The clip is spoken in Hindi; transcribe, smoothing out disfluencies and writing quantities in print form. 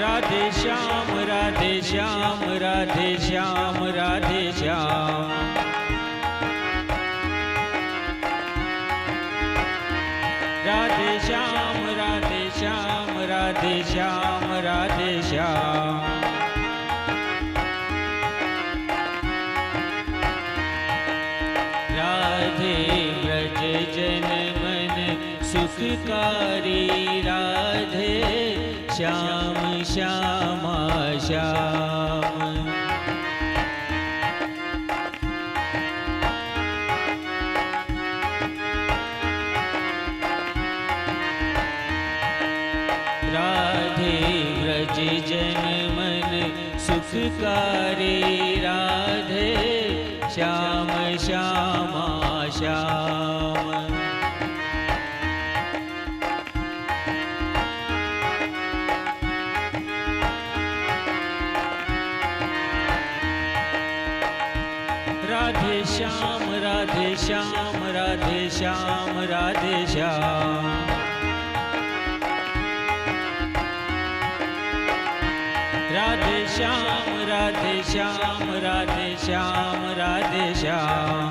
राधे श्याम राधे श्याम राधे श्याम राधे श्याम राधे श्याम राधे श्याम राधे श्याम राधे श्याम राधे व्रज जन मन सुखकारी राधे श्याम श्यामा श्याम राधे व्रज जन मन सुखकारी राधे श्याम श्यामा श्याम राधे श्याम राधे श्याम राधे श्याम राधे श्याम राधे श्याम राधे श्याम राधे श्याम राधे श्याम